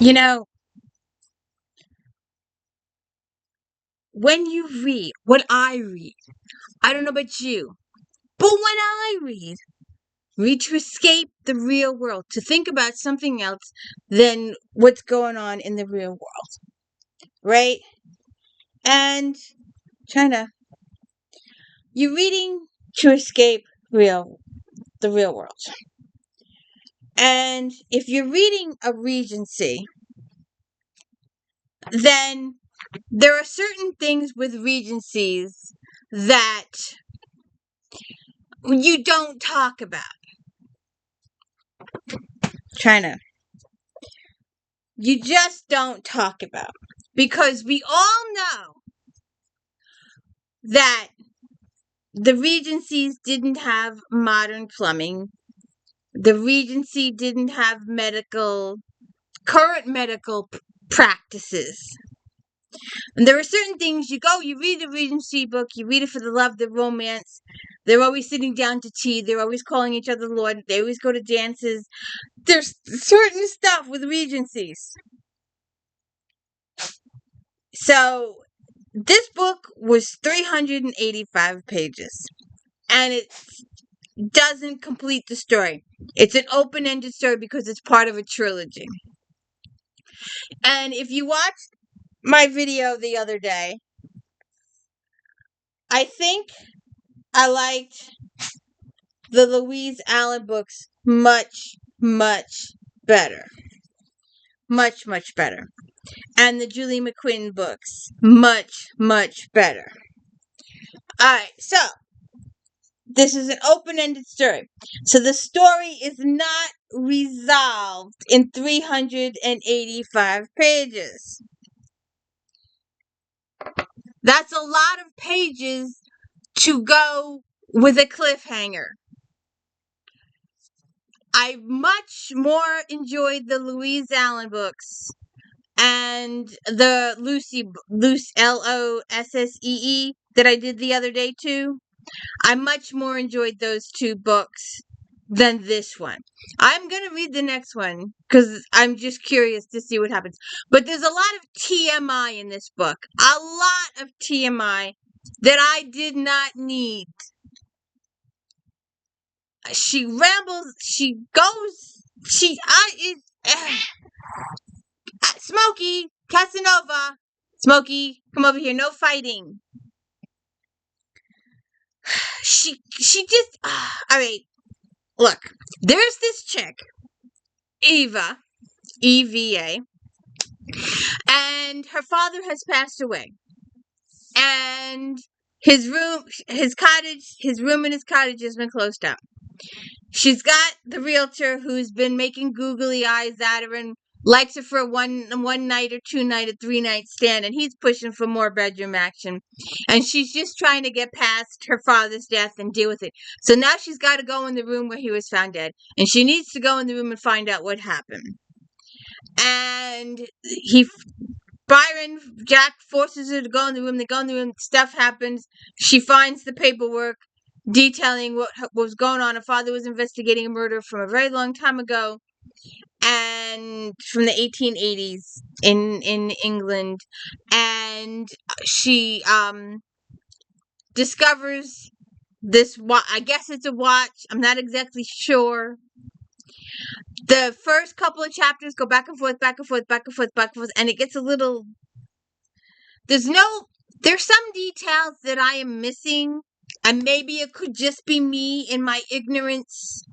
You know, when you read what I read, I don't know about you, but when I read to escape the real world, to think about something else than what's going on in the real world, right? And China, you're reading to escape the real world. And if you're reading a Regency, then there are certain things with Regencies that you don't talk about. China, you just don't talk about. Because we all know that the Regencies didn't have modern plumbing. The Regency didn't have current medical practices. And there are certain things you read a Regency book, you read it for the love, the romance. They're always sitting down to tea. They're always calling each other Lord. They always go to dances. There's certain stuff with Regencies. So, this book was 385 pages. And it doesn't complete the story. It's an open-ended story because it's part of a trilogy. And if you watched my video the other day, I think I liked the Louise Allen books much, much better. Much, much better. And the Julie McQuinn books much, much better. Alright, so this is an open-ended story. So the story is not resolved in 385 pages. That's a lot of pages to go with a cliffhanger. I much more enjoyed the Louise Allen books and the Lossee Lossee that I did the other day too. I much more enjoyed those two books than this one. I'm going to read the next one because I'm just curious to see what happens. But there's a lot of TMI in this book. A lot of TMI that I did not need. She rambles, she goes, Smokey, Casanova. Smokey, come over here, no fighting. She just, alright, look, there's this chick, Eva, EVA, and her father has passed away. And his room in his cottage has been closed up. She's got the realtor who's been making googly eyes at her and likes her for a one night or 2 night or 3 night stand, and he's pushing for more bedroom action. And she's just trying to get past her father's death and deal with it. So now she's got to go in the room where he was found dead, and she needs to go in the room and find out what happened. And Jack forces her to go in the room. They go in the room. Stuff happens. She finds the paperwork detailing what was going on. Her father was investigating a murder from a very long time ago, and from the 1880s in England. And she discovers this watch. I guess it's a watch. I'm not exactly sure. The first couple of chapters go back and forth, back and forth, back and forth, back and forth, and it gets a little. There's some details that I am missing, and maybe it could just be me in my ignorance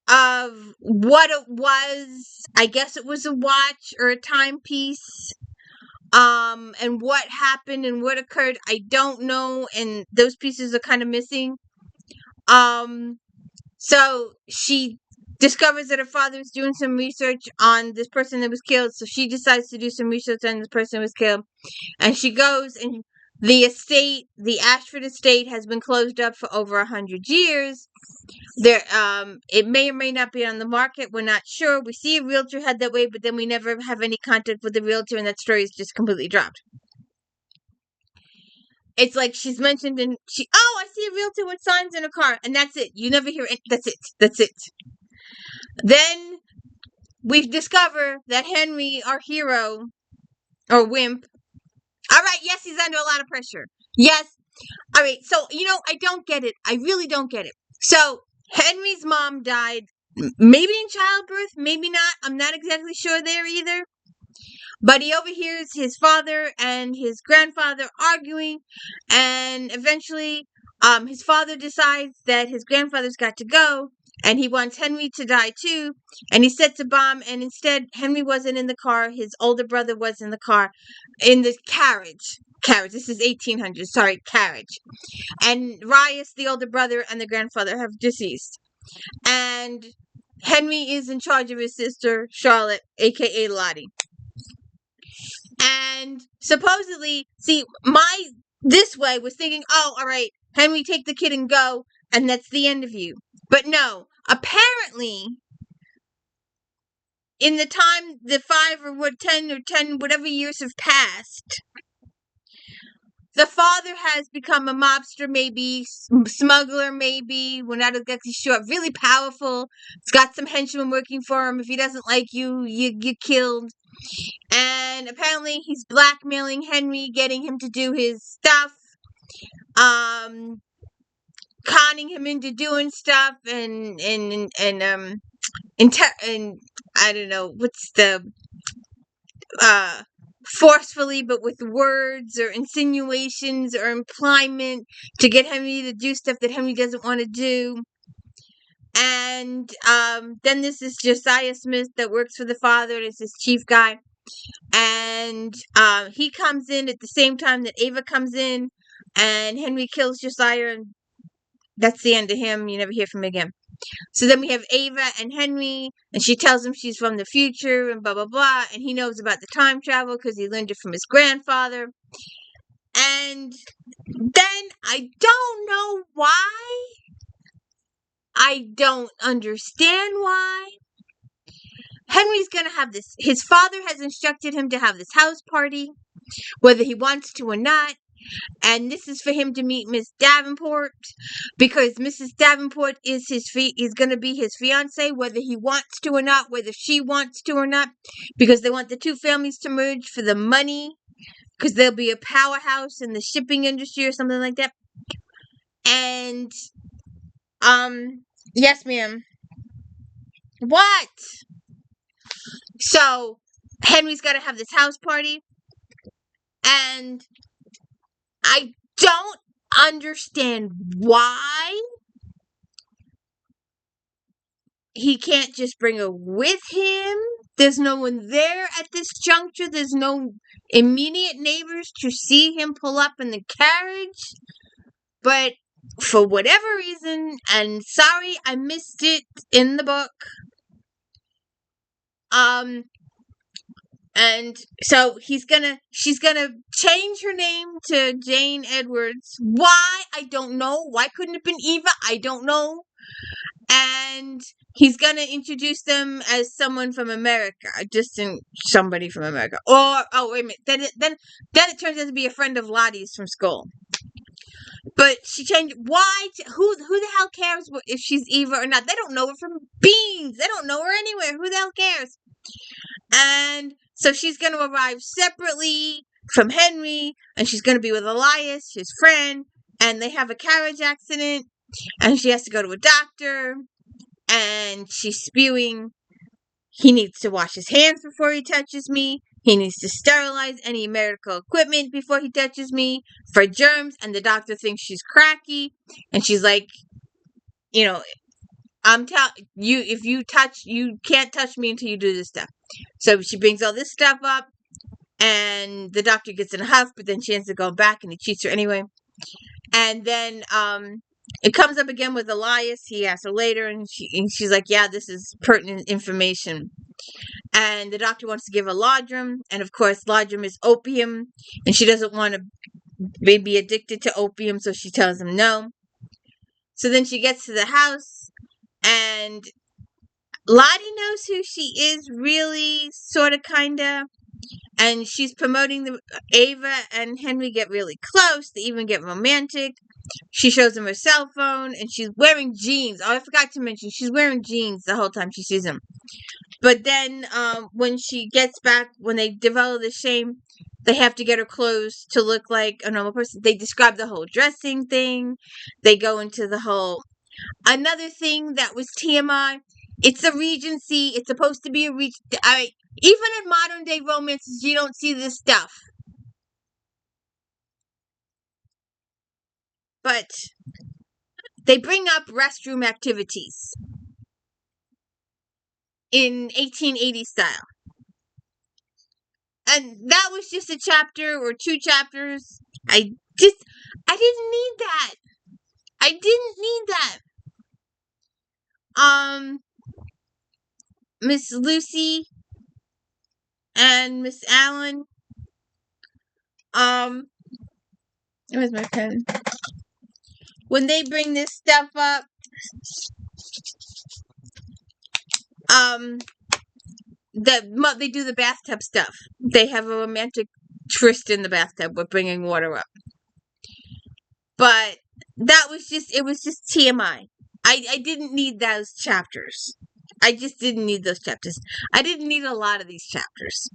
of what it was. I guess it was a watch or a timepiece. And what happened and what occurred, I don't know, and those pieces are kind of missing. So she discovers that her father is doing some research on this person that was killed, so she decides to do some research on this person who was killed. And she goes, and the Ashford estate has been closed up for over 100 years. It may or may not be on the market. We're not sure. We see a realtor head that way, but then we never have any contact with the realtor, and that story is just completely dropped. It's like she's mentioned, and I see a realtor with signs in a car, and that's it. You never hear it. That's it. Then we discover that Henry, our hero, or wimp. All right, yes, he's under a lot of pressure. Yes. All right, so, I don't get it. I really don't get it. So, Henry's mom died, maybe in childbirth, maybe not. I'm not exactly sure there either. But he overhears his father and his grandfather arguing, and eventually, his father decides that his grandfather's got to go, and he wants Henry to die too, and he sets a bomb, and instead, Henry wasn't in the car, his older brother was in the car, in the carriage. This is 1800s, sorry, carriage. And Rias, the older brother, and the grandfather have deceased. And Henry is in charge of his sister, Charlotte, aka Lottie. And supposedly, this way was thinking, oh, all right, Henry, take the kid and go, and that's the end of you. But no, apparently, in the time, the 10, whatever years have passed, the father has become a mobster, maybe, smuggler, maybe, we're not exactly sure, really powerful, he's got some henchmen working for him, if he doesn't like you, you get killed. And apparently he's blackmailing Henry, getting him to do his stuff, conning him into doing stuff, and I don't know, what's the, forcefully, but with words or insinuations or implyment to get Henry to do stuff that Henry doesn't want to do. And, then this is Josiah Smith that works for the father, and it's this chief guy. And he comes in at the same time that Ava comes in, and Henry kills Josiah, and that's the end of him. You never hear from him again. So then we have Ava and Henry, and she tells him she's from the future, and blah, blah, blah, and he knows about the time travel because he learned it from his grandfather. And then I don't know why. I don't understand why. Henry's gonna have this. His father has instructed him to have this house party, whether he wants to or not. And this is for him to meet Miss Davenport, because Mrs. Davenport is going to be his fiance, whether he wants to or not, whether she wants to or not, because they want the two families to merge for the money, because there'll be a powerhouse in the shipping industry or something like that. And, yes, ma'am. What? So, Henry's got to have this house party, and I don't understand why he can't just bring her with him. There's no one there at this juncture. There's no immediate neighbors to see him pull up in the carriage. But for whatever reason, and sorry I missed it in the book, and so she's gonna change her name to Jane Edwards. Why? I don't know. Why couldn't it have been Eva? I don't know. And he's gonna introduce them as someone from America, somebody from America. Or wait a minute. Then it turns out to be a friend of Lottie's from school. But she changed. Why? Who the hell cares if she's Eva or not? They don't know her from beans. They don't know her anywhere. Who the hell cares? And so she's going to arrive separately from Henry, and she's going to be with Elias, his friend, and they have a carriage accident, and she has to go to a doctor, and she's spewing, he needs to wash his hands before he touches me, he needs to sterilize any medical equipment before he touches me for germs, and the doctor thinks she's cracky, and she's like, I'm telling you, if you can't touch me until you do this stuff. So she brings all this stuff up, and the doctor gets in a huff, but then she ends up going back, and he cheats her anyway. And then it comes up again with Elias. He asks her later, and she's like, yeah, this is pertinent information. And the doctor wants to give her Laudrum, and of course, Laudrum is opium, and she doesn't want to be addicted to opium, so she tells him no. So then she gets to the house, and Lottie knows who she is, really, sort of, kind of, and she's promoting Ava and Henry get really close, they even get romantic. She shows him her cell phone, and she's wearing jeans. Oh, I forgot to mention, she's wearing jeans the whole time she sees him. But then, when she gets back, when they develop the shame, they have to get her clothes to look like a normal person. They describe the whole dressing thing. They go into the whole. Another thing that was TMI. It's a Regency. It's supposed to be a even in modern day romances, you don't see this stuff. But they bring up restroom activities in 1880 style. And that was just a chapter or 2 chapters. I didn't need that. I didn't need that. Miss Lucy and Miss Allen. Where's my pen? When they bring this stuff up, they do the bathtub stuff. They have a romantic tryst in the bathtub with bringing water up. But it was just TMI. I didn't need those chapters. I just didn't need those chapters. I didn't need a lot of these chapters.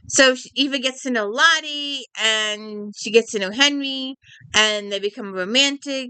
So Eva gets to know Lottie, and she gets to know Henry, and they become romantic,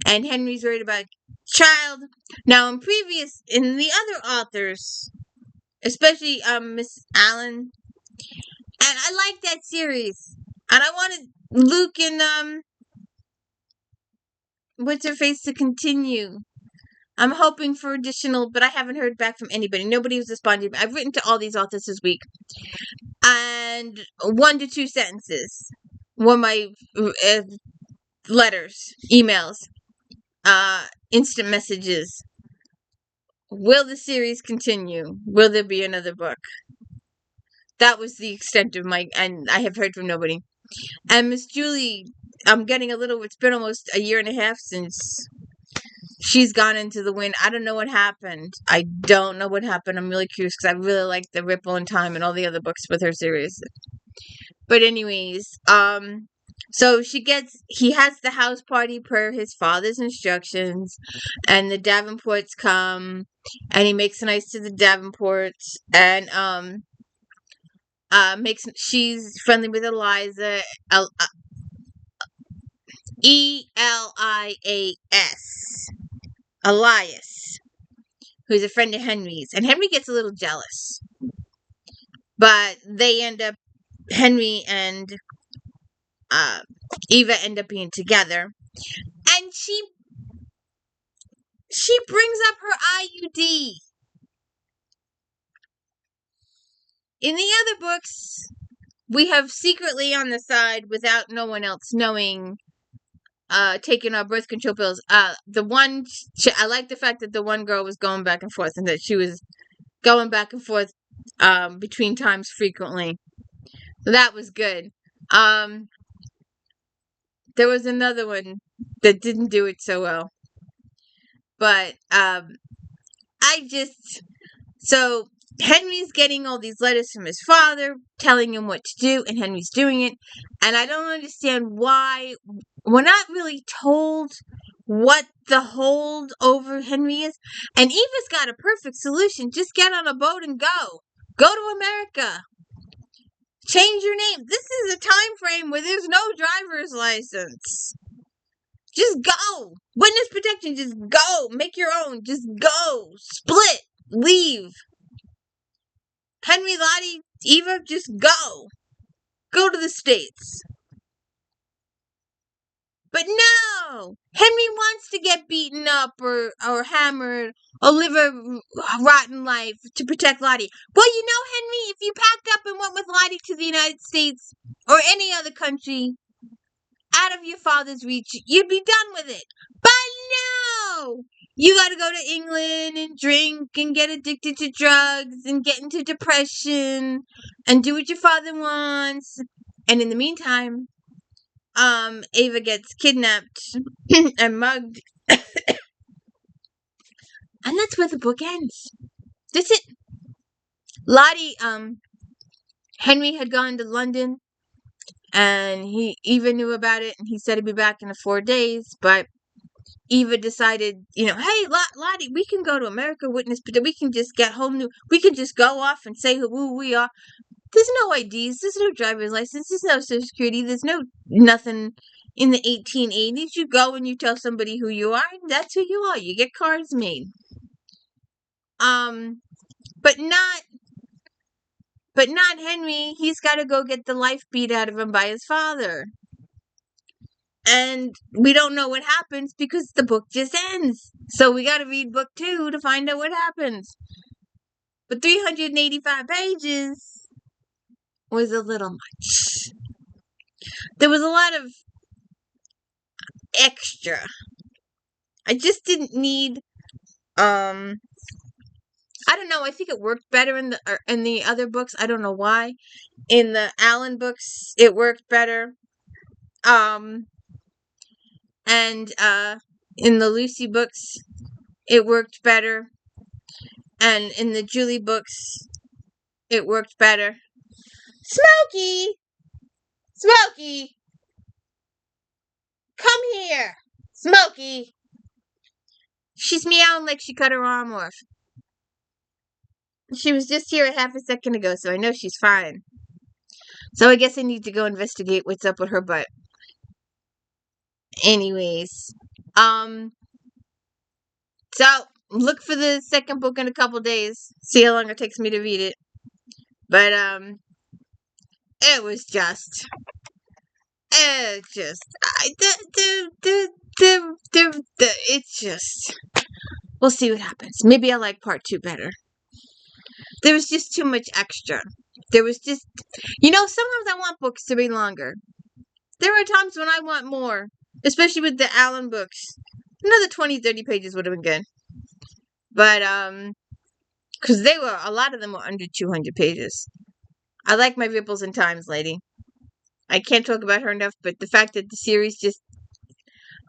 and Henry's worried about child. Now, in the other authors, especially, Miss Allen, and I like that series, and I wanted Luke and, what's her face to continue. I'm hoping for additional, but I haven't heard back from anybody. Nobody was responding. I've written to all these authors this week. And 1 to 2 sentences were my letters, emails, instant messages. Will the series continue? Will there be another book? That was the extent of and I have heard from nobody. And Miss Julie, I'm getting it's been almost a year and a half since she's gone into the wind. I don't know what happened. I don't know what happened. I'm really curious because I really like The Ripple in Time and all the other books with her series. But anyways, so he has the house party per his father's instructions, and the Davenports come, and he makes an ice to the Davenports, and, she's friendly with Eliza, Elias. Elias, who's a friend of Henry's. And Henry gets a little jealous. But Henry and Eva end up being together. And she brings up her IUD. In the other books, we have secretly on the side, without no one else knowing, taking our birth control pills. I like the fact that the one girl was going back and forth, and that she was going back and forth between times frequently. So that was good. There was another one that didn't do it so well. But so Henry's getting all these letters from his father telling him what to do, and Henry's doing it. And I don't understand why we're not really told what the hold over Henry is. And Eva's got a perfect solution. Just get on a boat and go. Go to America. Change your name. This is a time frame where there's no driver's license. Just go. Witness protection. Just go. Make your own. Just go. Split. Leave. Henry, Lottie, Eva, just go. Go to the States. But no! Henry wants to get beaten up or hammered or live a rotten life to protect Lottie. Well, Henry, if you packed up and went with Lottie to the United States or any other country out of your father's reach, you'd be done with it. But no! You gotta go to England and drink and get addicted to drugs and get into depression and do what your father wants. And in the meantime, Ava gets kidnapped and mugged. And that's where the book ends. That's it. Lottie, Henry had gone to London, and he even knew about it, and he said he'd be back in 4 days, but Eva decided, hey, Lottie, we can go to America Witness, but we can just get home new. We can just go off and say who we are. There's no IDs. There's no driver's license. There's no Social Security. There's no nothing in the 1880s. You go and you tell somebody who you are, and that's who you are. You get cards made. But not Henry. He's got to go get the life beat out of him by his father. And we don't know what happens because the book just ends. So we got to read book 2 to find out what happens. But 385 pages was a little much. There was a lot of extra. I just didn't need, I don't know, I think it worked better in the other books. I don't know why. In the Allen books, it worked better. And in the Lucy books, it worked better. And in the Julie books, it worked better. Smokey! Smokey! Come here! Smokey! She's meowing like she cut her arm off. She was just here a half a second ago, so I know she's fine. So I guess I need to go investigate what's up with her butt. Anyways, so look for the second book in a couple days. See how long it takes me to read it. But it was just, it's just. We'll see what happens. Maybe I like part 2 better. There was just too much extra. There was just, sometimes I want books to be longer. There are times when I want more. Especially with the Allen books. Another 20, 30 pages would have been good. But, because a lot of them were under 200 pages. I like my Ripples and Times lady. I can't talk about her enough, but the fact that the series just,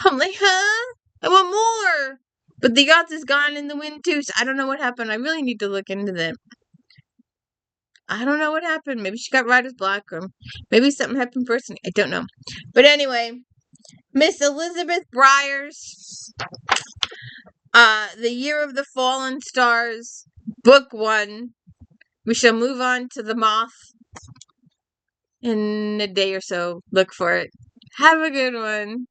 I'm like, huh? I want more! But the yacht is gone in the wind too, so I don't know what happened. I really need to look into that. I don't know what happened. Maybe she got writer's block, or maybe something happened personally. I don't know. But anyway, Miss Elizabeth Briars, The Year of the Fallen Stars, Book 1. We shall move on to The Moth in a day or so. Look for it. Have a good one.